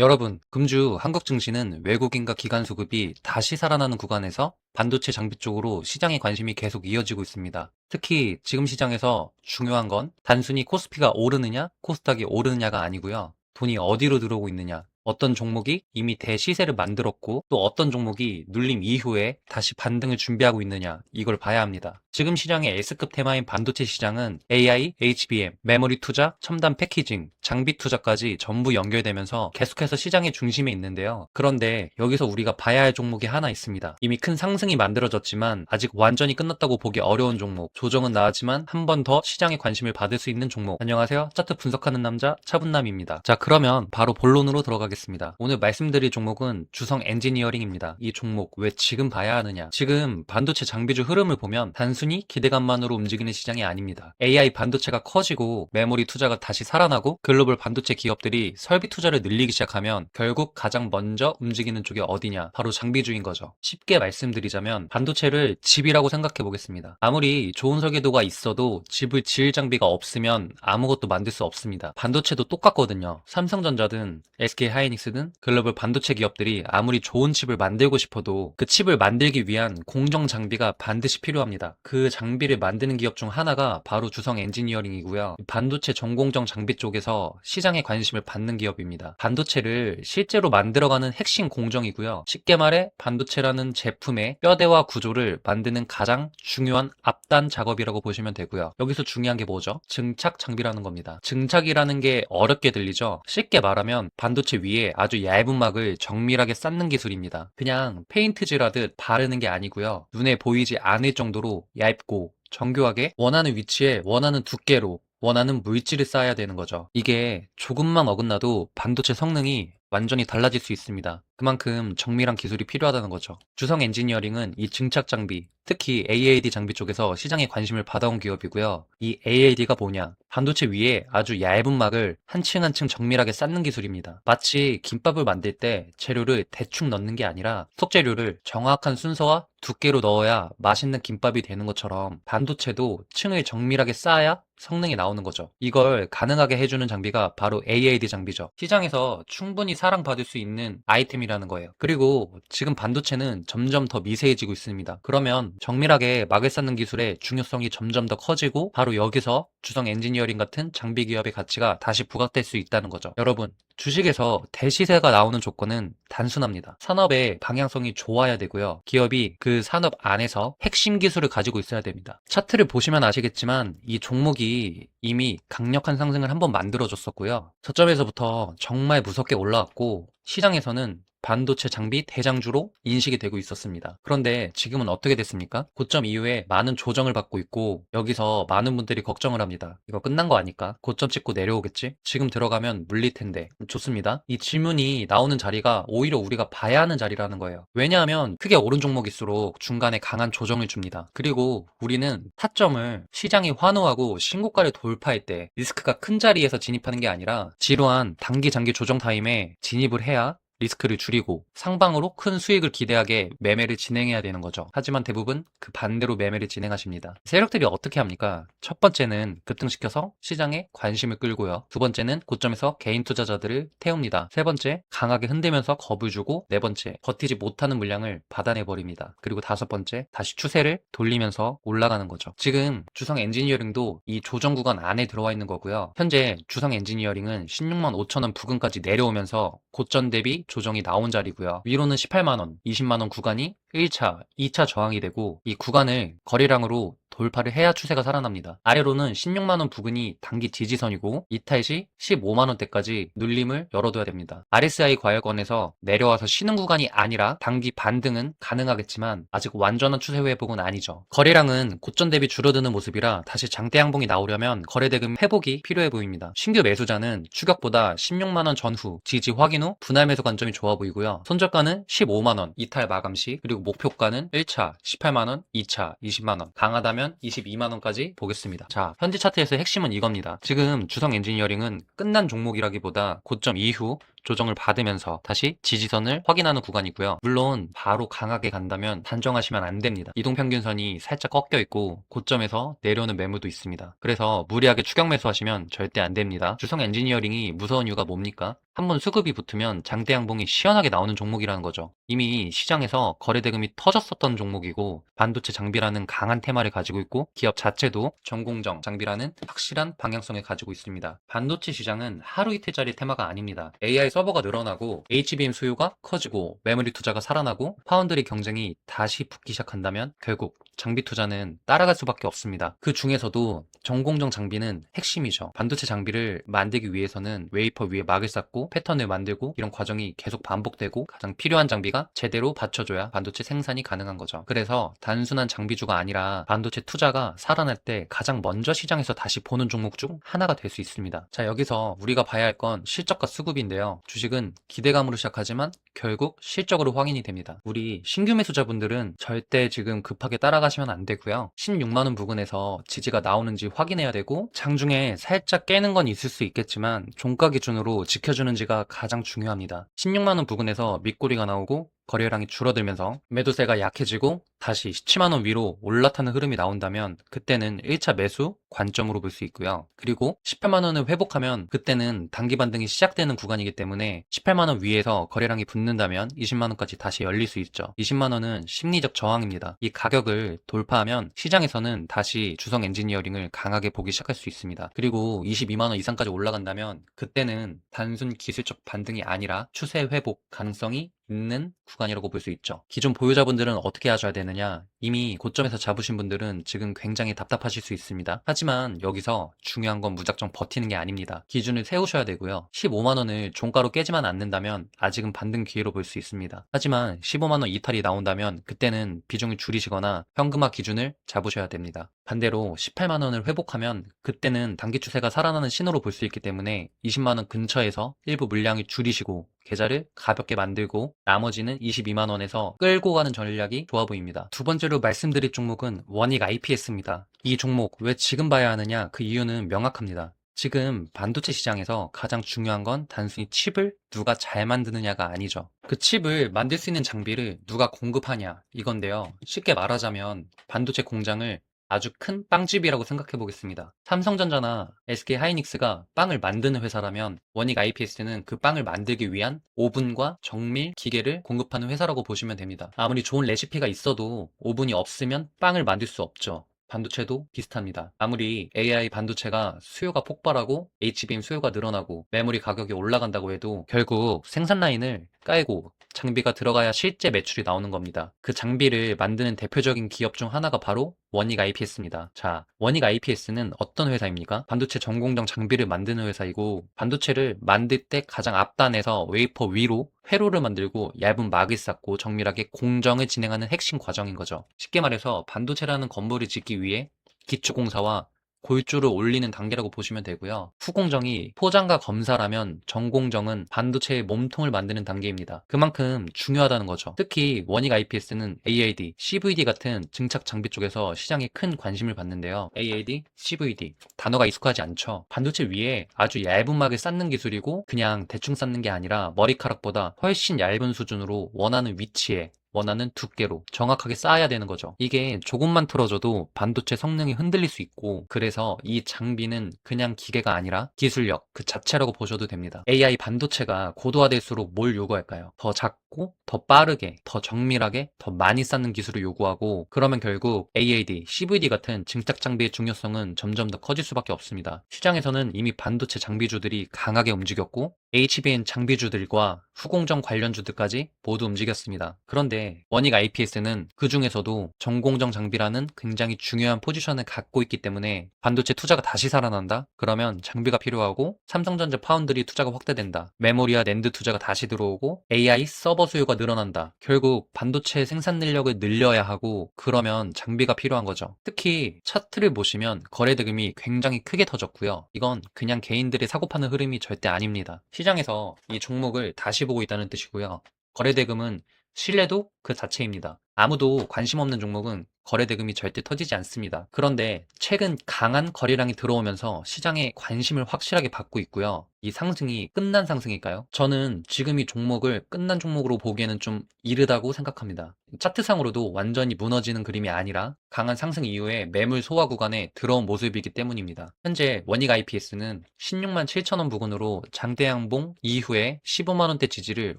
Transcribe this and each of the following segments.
여러분, 금주 한국 증시는 외국인과 기관 수급이 다시 살아나는 구간에서 반도체 장비 쪽으로 시장의 관심이 계속 이어지고 있습니다. 특히 지금 시장에서 중요한 건 단순히 코스피가 오르느냐, 코스닥이 오르느냐가 아니고요. 돈이 어디로 들어오고 있느냐, 어떤 종목이 이미 대시세를 만들었고 또 어떤 종목이 눌림 이후에 다시 반등을 준비하고 있느냐, 이걸 봐야 합니다. 지금 시장의 S급 테마인 반도체 시장은 AI, HBM, 메모리 투자, 첨단 패키징, 장비 투자까지 전부 연결되면서 계속해서 시장의 중심에 있는데요. 그런데 여기서 우리가 봐야 할 종목이 하나 있습니다. 이미 큰 상승이 만들어졌지만 아직 완전히 끝났다고 보기 어려운 종목, 조정은 나왔지만 한 번 더 시장의 관심을 받을 수 있는 종목. 안녕하세요, 차트 분석하는 남자 차분남입니다. 자, 그러면 바로 본론으로 들어가겠습니다. 오늘 말씀드릴 종목은 주성 엔지니어링입니다. 이 종목 왜 지금 봐야 하느냐? 지금 반도체 장비주 흐름을 보면 단순히 기대감만으로 움직이는 시장이 아닙니다. AI 반도체가 커지고 메모리 투자가 다시 살아나고 글로벌 반도체 기업들이 설비 투자를 늘리기 시작하면 결국 가장 먼저 움직이는 쪽이 어디냐? 바로 장비주인 거죠. 쉽게 말씀드리자면 반도체를 집이라고 생각해 보겠습니다. 아무리 좋은 설계도가 있어도 집을 지을 장비가 없으면 아무것도 만들 수 없습니다. 반도체도 똑같거든요. 삼성전자든 SK하이닉스든 글로벌 반도체 기업들이 아무리 좋은 칩을 만들고 싶어도 그 칩을 만들기 위한 공정 장비가 반드시 필요합니다. 그 장비를 만드는 기업 중 하나가 바로 주성 엔지니어링이고요. 반도체 전공정 장비 쪽에서 시장에 관심을 받는 기업입니다. 반도체를 실제로 만들어가는 핵심 공정이고요. 쉽게 말해 반도체라는 제품의 뼈대와 구조를 만드는 가장 중요한 앞단 작업이라고 보시면 되고요. 여기서 중요한 게 뭐죠? 증착 장비라는 겁니다. 증착이라는 게 어렵게 들리죠? 쉽게 말하면 반도체 위에 아주 얇은 막을 정밀하게 쌓는 기술입니다. 그냥 페인트질하듯 바르는 게 아니고요. 눈에 보이지 않을 정도로 얇고 정교하게 원하는 위치에 원하는 두께로 원하는 물질을 쌓아야 되는 거죠. 이게 조금만 어긋나도 반도체 성능이 완전히 달라질 수 있습니다. 그만큼 정밀한 기술이 필요하다는 거죠. 주성 엔지니어링은 이 증착 장비, 특히 AAD 장비 쪽에서 시장에 관심을 받아온 기업이고요. 이 AAD가 뭐냐? 반도체 위에 아주 얇은 막을 한 층 한 층 정밀하게 쌓는 기술입니다. 마치 김밥을 만들 때 재료를 대충 넣는 게 아니라 속재료를 정확한 순서와 두께로 넣어야 맛있는 김밥이 되는 것처럼 반도체도 층을 정밀하게 쌓아야 성능이 나오는 거죠. 이걸 가능하게 해주는 장비가 바로 AAD 장비죠. 시장에서 충분히 사랑받을 수 있는 아이템이라는 거예요. 그리고 지금 반도체는 점점 더 미세해지고 있습니다. 그러면 정밀하게 막을 쌓는 기술의 중요성이 점점 더 커지고 바로 여기서 주성 엔지니어링 같은 장비 기업의 가치가 다시 부각될 수 있다는 거죠. 여러분, 주식에서 대시세가 나오는 조건은 단순합니다. 산업의 방향성이 좋아야 되고요. 기업이 그 산업 안에서 핵심 기술을 가지고 있어야 됩니다. 차트를 보시면 아시겠지만 이 종목이 이미 강력한 상승을 한번 만들어줬었고요. 저점에서부터 정말 무섭게 올라왔고 시장에서는 반도체 장비 대장주로 인식이 되고 있었습니다. 그런데 지금은 어떻게 됐습니까? 고점 이후에 많은 조정을 받고 있고 여기서 많은 분들이 걱정을 합니다. 이거 끝난 거 아닐까? 고점 찍고 내려오겠지? 지금 들어가면 물릴 텐데. 좋습니다. 이 질문이 나오는 자리가 오히려 우리가 봐야 하는 자리라는 거예요. 왜냐하면 크게 오른 종목일수록 중간에 강한 조정을 줍니다. 그리고 우리는 타점을 시장이 환호하고 신고가를 돌파할 때 리스크가 큰 자리에서 진입하는 게 아니라 지루한 단기 장기 조정 타임에 진입을 해야 리스크를 줄이고 상방으로 큰 수익을 기대하게 매매를 진행해야 되는 거죠. 하지만 대부분 그 반대로 매매를 진행하십니다. 세력들이 어떻게 합니까? 첫 번째는 급등시켜서 시장에 관심을 끌고요. 두 번째는 고점에서 개인 투자자들을 태웁니다. 세 번째, 강하게 흔들면서 겁을 주고 네 번째, 버티지 못하는 물량을 받아내버립니다. 그리고 다섯 번째, 다시 추세를 돌리면서 올라가는 거죠. 지금 주성 엔지니어링도 이 조정 구간 안에 들어와 있는 거고요. 현재 주성 엔지니어링은 16만 5천 원 부근까지 내려오면서 고점 대비 조정이 나온 자리고요. 위로는 18만원, 20만원 구간이 1차, 2차 저항이 되고 이 구간을 거래량으로 돌파를 해야 추세가 살아납니다. 아래로는 16만원 부근이 단기 지지선이고 이탈 시 15만원대까지 눌림을 열어둬야 됩니다. RSI 과열권에서 내려와서 쉬는 구간이 아니라 단기 반등은 가능하겠지만 아직 완전한 추세 회복은 아니죠. 거래량은 고점 대비 줄어드는 모습이라 다시 장대 양봉이 나오려면 거래대금 회복이 필요해 보입니다. 신규 매수자는 추격보다 16만원 전후 지지 확인 후 분할 매수 관점이 좋아 보이고요. 손절가는 15만원 이탈 마감 시 그리고 목표가는 1차 18만원, 2차 20만원, 강하다면 22만원까지 보겠습니다. 자, 현재 차트에서 핵심은 이겁니다. 지금 주성 엔지니어링은 끝난 종목이라기보다 고점 이후 조정을 받으면서 다시 지지선을 확인하는 구간이고요. 물론 바로 강하게 간다면 단정하시면 안 됩니다. 이동평균선이 살짝 꺾여 있고 고점에서 내려오는 매물도 있습니다. 그래서 무리하게 추격 매수하시면 절대 안 됩니다. 주성 엔지니어링이 무서운 이유가 뭡니까? 한번 수급이 붙으면 장대 양봉이 시원하게 나오는 종목이라는 거죠. 이미 시장에서 거래 대금이 터졌었던 종목이고 반도체 장비라는 강한 테마를 가지고 있고 기업 자체도 전공정 장비라는 확실한 방향성을 가지고 있습니다. 반도체 시장은 하루 이틀짜리 테마가 아닙니다. AI 서버가 늘어나고 HBM 수요가 커지고 메모리 투자가 살아나고 파운드리 경쟁이 다시 붙기 시작한다면 결국 장비 투자는 따라갈 수밖에 없습니다. 그 중에서도 전공정 장비는 핵심이죠. 반도체 장비를 만들기 위해서는 웨이퍼 위에 막을 쌓고 패턴을 만들고 이런 과정이 계속 반복되고 가장 필요한 장비가 제대로 받쳐줘야 반도체 생산이 가능한 거죠. 그래서 단순한 장비주가 아니라 반도체 투자가 살아날 때 가장 먼저 시장에서 다시 보는 종목 중 하나가 될 수 있습니다. 자, 여기서 우리가 봐야 할 건 실적과 수급인데요. 주식은 기대감으로 시작하지만 결국 실적으로 확인이 됩니다. 우리 신규 매수자분들은 절대 지금 급하게 따라가시면 안 되고요. 16만원 부근에서 지지가 나오는지 확인해야 되고 장중에 살짝 깨는 건 있을 수 있겠지만 종가 기준으로 지켜주는지가 가장 중요합니다. 16만원 부근에서 밑꼬리가 나오고 거래량이 줄어들면서 매도세가 약해지고 다시 17만원 위로 올라타는 흐름이 나온다면 그때는 1차 매수 관점으로 볼 수 있고요. 그리고 18만원을 회복하면 그때는 단기 반등이 시작되는 구간이기 때문에 18만원 위에서 거래량이 붙는다면 20만원까지 다시 열릴 수 있죠. 20만원은 심리적 저항입니다. 이 가격을 돌파하면 시장에서는 다시 주성 엔지니어링을 강하게 보기 시작할 수 있습니다. 그리고 22만원 이상까지 올라간다면 그때는 단순 기술적 반등이 아니라 추세 회복 가능성이 있는 구간이라고 볼 수 있죠. 기존 보유자분들은 어떻게 하셔야 되느냐? 이미 고점에서 잡으신 분들은 지금 굉장히 답답하실 수 있습니다. 하지만 여기서 중요한 건 무작정 버티는 게 아닙니다. 기준을 세우셔야 되고요. 15만원을 종가로 깨지만 않는다면 아직은 반등 기회로 볼 수 있습니다. 하지만 15만원 이탈이 나온다면 그때는 비중을 줄이시거나 현금화 기준을 잡으셔야 됩니다. 반대로 18만원을 회복하면 그때는 단기 추세가 살아나는 신호로 볼 수 있기 때문에 20만원 근처에서 일부 물량을 줄이시고 계좌를 가볍게 만들고 나머지는 22만원에서 끌고 가는 전략이 좋아 보입니다. 두 번째로 말씀드릴 종목은 원익 IPS입니다. 이 종목 왜 지금 봐야 하느냐? 그 이유는 명확합니다. 지금 반도체 시장에서 가장 중요한 건 단순히 칩을 누가 잘 만드느냐가 아니죠. 그 칩을 만들 수 있는 장비를 누가 공급하냐 이건데요. 쉽게 말하자면 반도체 공장을 아주 큰 빵집이라고 생각해 보겠습니다. 삼성전자나 SK하이닉스가 빵을 만드는 회사라면 원익 IPS는 그 빵을 만들기 위한 오븐과 정밀 기계를 공급하는 회사라고 보시면 됩니다. 아무리 좋은 레시피가 있어도 오븐이 없으면 빵을 만들 수 없죠. 반도체도 비슷합니다. 아무리 AI 반도체가 수요가 폭발하고 HBM 수요가 늘어나고 메모리 가격이 올라간다고 해도 결국 생산 라인을 깔고 장비가 들어가야 실제 매출이 나오는 겁니다. 그 장비를 만드는 대표적인 기업 중 하나가 바로 원익 IPS입니다. 자, 원익 IPS는 어떤 회사입니까? 반도체 전공정 장비를 만드는 회사이고 반도체를 만들 때 가장 앞단에서 웨이퍼 위로 회로를 만들고 얇은 막을 쌓고 정밀하게 공정을 진행하는 핵심 과정인 거죠. 쉽게 말해서 반도체라는 건물을 짓기 위해 기초공사와 골조를 올리는 단계라고 보시면 되고요. 후공정이 포장과 검사라면 전공정은 반도체의 몸통을 만드는 단계입니다. 그만큼 중요하다는 거죠. 특히 원익 IPS는 AAD, CVD 같은 증착 장비 쪽에서 시장에 큰 관심을 받는데요. AAD, CVD 단어가 익숙하지 않죠. 반도체 위에 아주 얇은 막을 쌓는 기술이고 그냥 대충 쌓는 게 아니라 머리카락보다 훨씬 얇은 수준으로 원하는 위치에 원하는 두께로 정확하게 쌓아야 되는 거죠. 이게 조금만 틀어져도 반도체 성능이 흔들릴 수 있고 그래서 이 장비는 그냥 기계가 아니라 기술력 그 자체라고 보셔도 됩니다. AI 반도체가 고도화될수록 뭘 요구할까요? 더 작고 더 빠르게 더 정밀하게 더 많이 쌓는 기술을 요구하고 그러면 결국 AAD, CVD 같은 증착 장비의 중요성은 점점 더 커질 수밖에 없습니다. 시장에서는 이미 반도체 장비주들이 강하게 움직였고 HBM 장비주들과 후공정 관련주들까지 모두 움직였습니다. 그런데 원익 IPS는 그 중에서도 전공정 장비라는 굉장히 중요한 포지션을 갖고 있기 때문에 반도체 투자가 다시 살아난다? 그러면 장비가 필요하고 삼성전자 파운드리 투자가 확대된다. 메모리와 낸드 투자가 다시 들어오고 AI 서버 수요가 늘어난다. 결국 반도체 생산 능력을 늘려야 하고 그러면 장비가 필요한 거죠. 특히 차트를 보시면 거래 대금이 굉장히 크게 터졌고요. 이건 그냥 개인들의 사고 파는 흐름이 절대 아닙니다. 시장에서 이 종목을 다시 보고 있다는 뜻이고요. 거래 대금은 신뢰도 그 자체입니다. 아무도 관심 없는 종목은 거래 대금이 절대 터지지 않습니다. 그런데 최근 강한 거래량이 들어오면서 시장에 관심을 확실하게 받고 있고요. 이 상승이 끝난 상승일까요? 저는 지금 이 종목을 끝난 종목으로 보기에는 좀 이르다고 생각합니다. 차트상으로도 완전히 무너지는 그림이 아니라 강한 상승 이후에 매물 소화 구간에 들어온 모습이기 때문입니다. 현재 원익 IPS는 16만 7천 원 부근으로 장대 양봉 이후에 15만 원대 지지를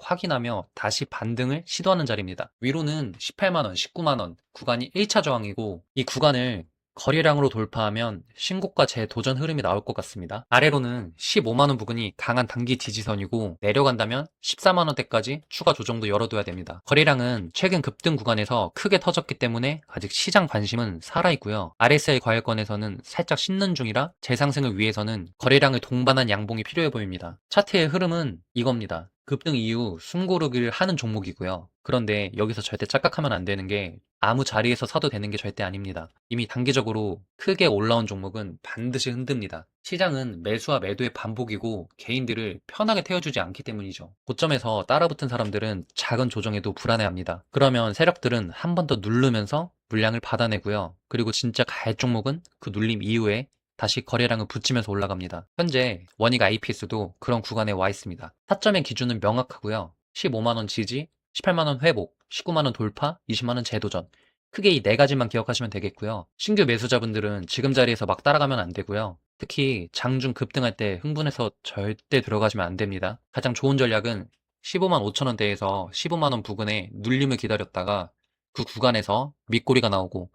확인하며 다시 반등을 시도하는 자리입니다. 위로는 18만 원, 19만 원 구간이 1차 저항이고, 이 구간을 거래량으로 돌파하면 신고가 재도전 흐름이 나올 것 같습니다. 아래로는 15만 원 부근이 강한 단기 지지선이고, 내려간다면 14만 원대까지 추가 조정도 열어둬야 됩니다. 거래량은 최근 급등 구간에서 크게 터졌기 때문에 아직 시장 관심은 살아있고요. RSI 과열권에서는 살짝 식는 중이라 재상승을 위해서는 거래량을 동반한 양봉이 필요해 보입니다. 차트의 흐름은 이겁니다. 급등 이후 숨고르기를 하는 종목이고요. 그런데 여기서 절대 착각하면 안 되는 게, 아무 자리에서 사도 되는 게 절대 아닙니다. 이미 단기적으로 크게 올라온 종목은 반드시 흔듭니다. 시장은 매수와 매도의 반복이고 개인들을 편하게 태워주지 않기 때문이죠. 고점에서 따라붙은 사람들은 작은 조정에도 불안해합니다. 그러면 세력들은 한 번 더 누르면서 물량을 받아내고요. 그리고 진짜 갈 종목은 그 눌림 이후에 다시 거래량을 붙이면서 올라갑니다. 현재 원익 IPS도 그런 구간에 와 있습니다. 타점의 기준은 명확하고요. 15만원 지지, 18만원 회복, 19만원 돌파, 20만원 재도전. 크게 이 네 가지만 기억하시면 되겠고요. 신규 매수자분들은 지금 자리에서 막 따라가면 안 되고요. 특히 장중 급등할 때 흥분해서 절대 들어가시면 안 됩니다. 가장 좋은 전략은 15만 5천 원대에서 15만 원 부근에 눌림을 기다렸다가 그 구간에서 밑꼬리가 나오고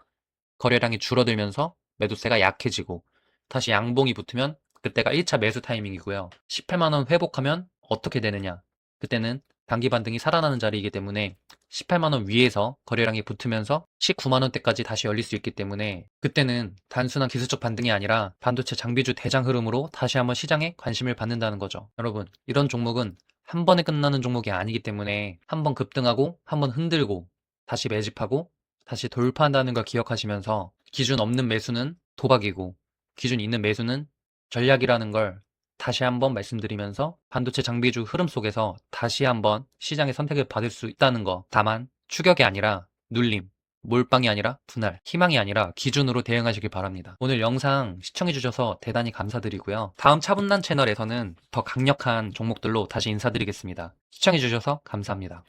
거래량이 줄어들면서 매도세가 약해지고 다시 양봉이 붙으면 그때가 1차 매수 타이밍이고요. 18만 원 회복하면 어떻게 되느냐? 그때는 단기 반등이 살아나는 자리이기 때문에 18만 원 위에서 거래량이 붙으면서 19만 원대까지 다시 열릴 수 있기 때문에, 그때는 단순한 기술적 반등이 아니라 반도체 장비주 대장 흐름으로 다시 한번 시장에 관심을 받는다는 거죠. 여러분, 이런 종목은 한 번에 끝나는 종목이 아니기 때문에 한 번 급등하고 한 번 흔들고 다시 매집하고 다시 돌파한다는 걸 기억하시면서, 기준 없는 매수는 도박이고 기준 있는 매수는 전략이라는 걸 다시 한번 말씀드리면서, 반도체 장비주 흐름 속에서 다시 한번 시장의 선택을 받을 수 있다는 거, 다만 추격이 아니라 눌림, 몰빵이 아니라 분할, 희망이 아니라 기준으로 대응하시길 바랍니다. 오늘 영상 시청해주셔서 대단히 감사드리고요. 다음 차분난 채널에서는 더 강력한 종목들로 다시 인사드리겠습니다. 시청해주셔서 감사합니다.